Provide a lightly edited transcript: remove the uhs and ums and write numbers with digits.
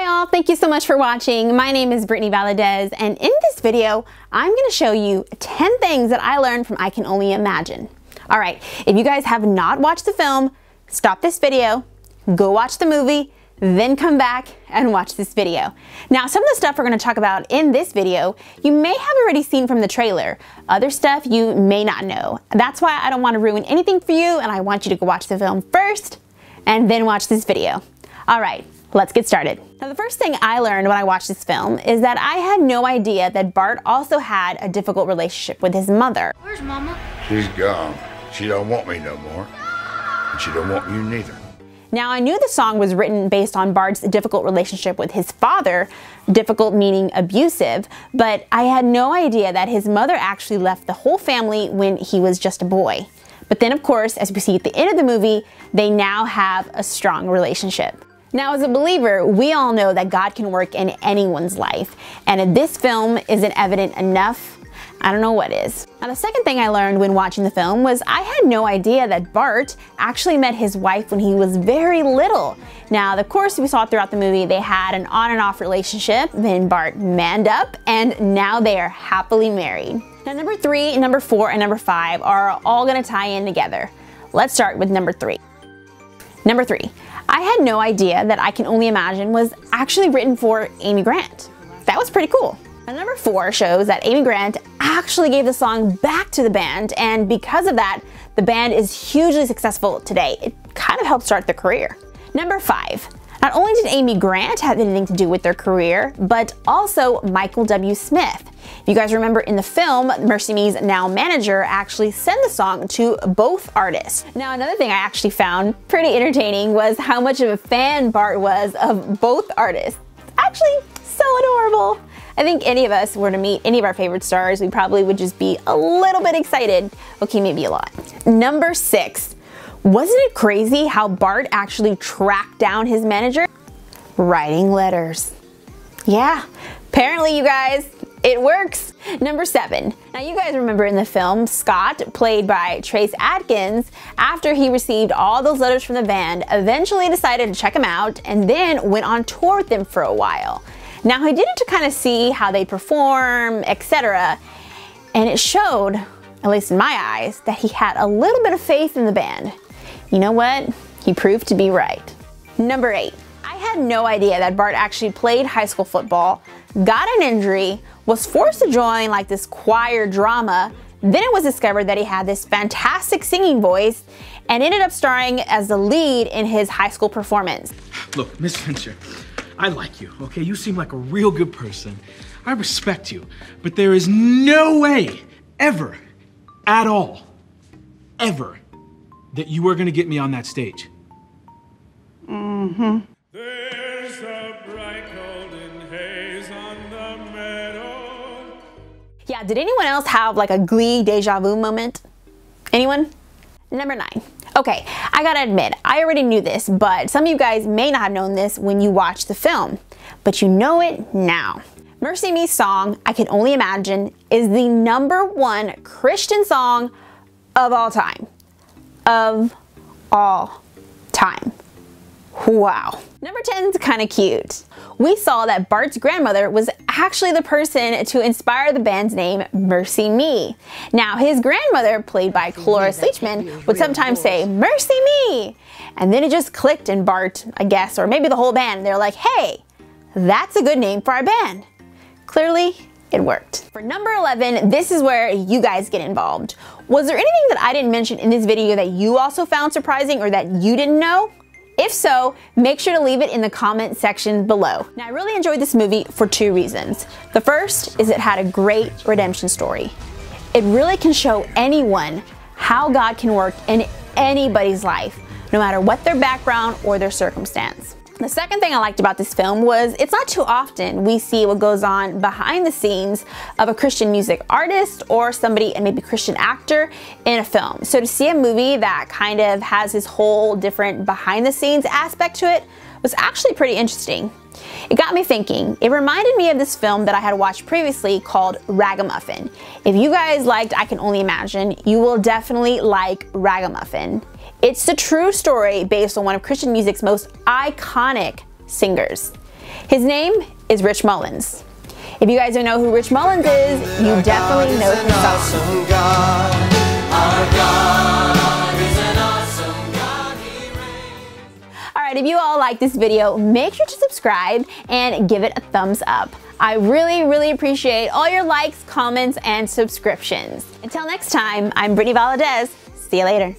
Hi all, thank you so much for watching. My name is Brittany Valadez, and in this video, I'm going to show you 10 things that I learned from I Can Only Imagine. All right, if you guys have not watched the film, stop this video, go watch the movie, then come back and watch this video. Now, some of the stuff we're going to talk about in this video, you may have already seen from the trailer. Other stuff you may not know. That's why I don't want to ruin anything for you, and I want you to go watch the film first and then watch this video. All right, let's get started. Now, the first thing I learned when I watched this film is that I had no idea that Bart also had a difficult relationship with his mother. Where's Mama? She's gone. She don't want me no more. And she don't want you neither. Now, I knew the song was written based on Bart's difficult relationship with his father, difficult meaning abusive, but I had no idea that his mother actually left the whole family when he was just a boy. But then, of course, as we see at the end of the movie, they now have a strong relationship. Now, as a believer, we all know that God can work in anyone's life, and if this film isn't evident enough, I don't know what is. Now, the second thing I learned when watching the film was I had no idea that Bart actually met his wife when he was very little. Now, of course, we saw throughout the movie they had an on and off relationship, then Bart manned up, and now they are happily married. Now, number 3, number 4, and number 5 are all gonna tie in together. Let's start with number 3. Number 3, I had no idea that I Can Only Imagine was actually written for Amy Grant. That was pretty cool. Now, number 4 shows that Amy Grant actually gave the song back to the band, and because of that, the band is hugely successful today. It kind of helped start their career. Number 5, not only did Amy Grant have anything to do with their career, but also Michael W. Smith. If you guys remember in the film, Mercy Me's now manager actually sent the song to both artists. Now, another thing I actually found pretty entertaining was how much of a fan Bart was of both artists. Actually, so adorable. I think any of us were to meet any of our favorite stars, we probably would just be a little bit excited. Okay, maybe a lot. Number 6. Wasn't it crazy how Bart actually tracked down his manager? Writing letters. Yeah, apparently you guys, it works. Number 7. Now, you guys remember in the film, Scott, played by Trace Adkins, after he received all those letters from the band, eventually decided to check them out and then went on tour with them for a while. Now, he did it to kind of see how they perform, etc. And it showed, at least in my eyes, that he had a little bit of faith in the band. You know what? He proved to be right. Number 8. I had no idea that Bart actually played high school football, got an injury, was forced to join like this choir drama. Then it was discovered that he had this fantastic singing voice and ended up starring as the lead in his high school performance. Look, Miss Fincher, I like you, okay? You seem like a real good person. I respect you, but there is no way, ever, at all, ever, that you are gonna get me on that stage. There's a bright golden haze on the meadow. Yeah, did anyone else have like a Glee deja vu moment? Anyone? Number 9. Okay, I gotta admit, I already knew this, but some of you guys may not have known this when you watched the film, but you know it now. Mercy Me's song, I Can Only Imagine, is the #1 Christian song of all time. Of all time. Wow. Number 10 is kind of cute. We saw that Bart's grandmother was actually the person to inspire the band's name, Mercy Me. Now, his grandmother, played by Cloris Leachman, would sometimes say, Mercy Me! And then it just clicked in Bart, I guess, or maybe the whole band. They're like, hey, that's a good name for our band. Clearly, it worked. For number 11, this is where you guys get involved. Was there anything that I didn't mention in this video that you also found surprising or that you didn't know? If so, make sure to leave it in the comment section below. Now, I really enjoyed this movie for 2 reasons. The first is it had a great redemption story. It really can show anyone how God can work in anybody's life, no matter what their background or their circumstance. The second thing I liked about this film was it's not too often we see what goes on behind the scenes of a Christian music artist or somebody, and maybe Christian actor, in a film. So to see a movie that kind of has this whole different behind the scenes aspect to it was actually pretty interesting. It got me thinking. It reminded me of this film that I had watched previously called Ragamuffin. If you guys liked I Can Only Imagine, you will definitely like Ragamuffin. It's the true story based on one of Christian music's most iconic singers. His name is Rich Mullins. If you guys don't know who Rich Mullins is, you definitely know his song. Alright, if you all like this video, make sure to subscribe and give it a thumbs up. I really appreciate all your likes, comments, and subscriptions. Until next time, I'm Brittany Valadez. See you later.